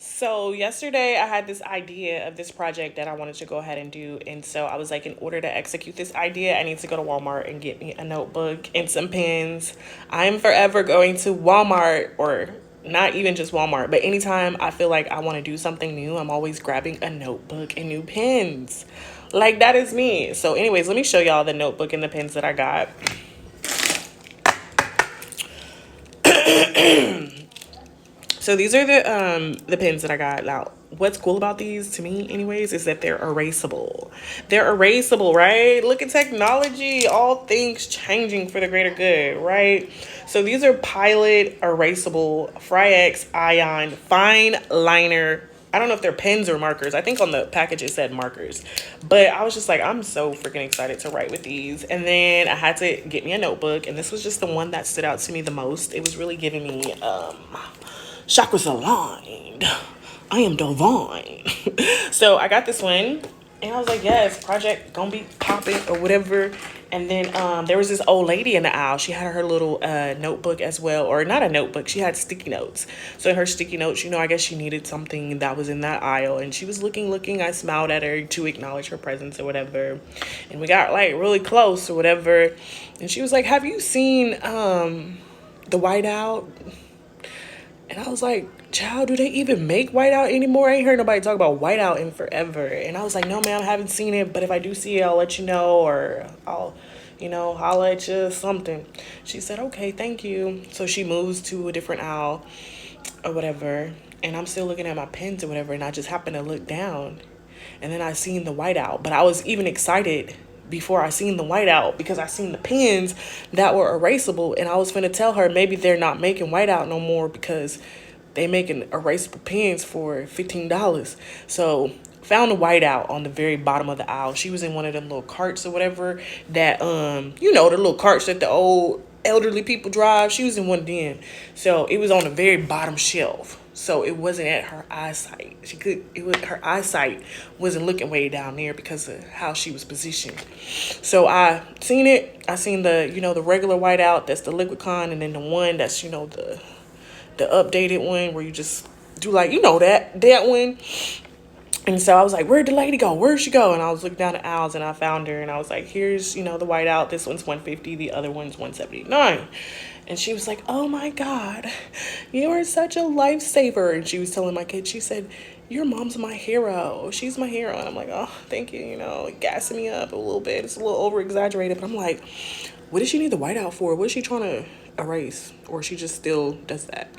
So yesterday I had this idea of this project that I wanted to go ahead and do. And so I was like, in order to execute this idea, I need to go to Walmart and get me a notebook and some pens. I'm forever going to Walmart, or not even just Walmart, but anytime I feel like I want to do something new, I'm always grabbing a notebook and new pens. Like, that is me. So anyways, let me show y'all the notebook and the pens that I got. So these are the pens that I got. Now, what's cool about these to me anyways is that they're erasable. They're erasable, right? Look at technology, all things changing for the greater good, right? So these are Pilot erasable Fry-X Ion fine liner. I don't know if they're pens or markers. I think on the package it said markers. But I was just like, I'm so freaking excited to write with these. And then I had to get me a notebook, and this was just the one that stood out to me the most. It was really giving me chakras aligned. I am divine. So I got this one, and I was like, yes, project gonna be popping or whatever. And then there was this old lady in the aisle. She had her little notebook as well, or not a notebook. She had sticky notes. So in her sticky notes, I guess she needed something that was in that aisle. And she was looking. I smiled at her to acknowledge her presence or whatever. And we got like really close or whatever. And she was like, have you seen the whiteout? And I was like, child, do they even make whiteout anymore? I ain't heard nobody talk about whiteout in forever. And I was like, no, ma'am, I haven't seen it. But if I do see it, I'll let you know. Or I'll, holler at you, something. She said, okay, thank you. So she moves to a different aisle or whatever. And I'm still looking at my pens or whatever. And I just happened to look down. And then I seen the whiteout. But I was even excited before I seen the whiteout because I seen the pens that were erasable, and I was finna tell her maybe they're not making whiteout no more because they making erasable pens for $15. So found the whiteout on the very bottom of the aisle. She was in one of them little carts or whatever that the little carts that the old elderly people drive. She was in one then. So it was on the very bottom shelf. So it wasn't at her eyesight. Her eyesight wasn't looking way down there because of how she was positioned. So I seen it. I seen the, the regular whiteout, that's the liquid con, and then the one that's, the updated one where you just do like, that one. And so I was like, where'd the lady go? Where'd she go? And I was looking down the aisles and I found her, and I was like, here's, the whiteout. This one's $150. The other one's $179. And she was like, oh my God, you are such a lifesaver. And she was telling my kid, she said, your mom's my hero. She's my hero. And I'm like, oh, thank you, gassing me up a little bit. It's a little over exaggerated, but I'm like, what does she need the whiteout for? What is she trying to erase? Or she just still does that,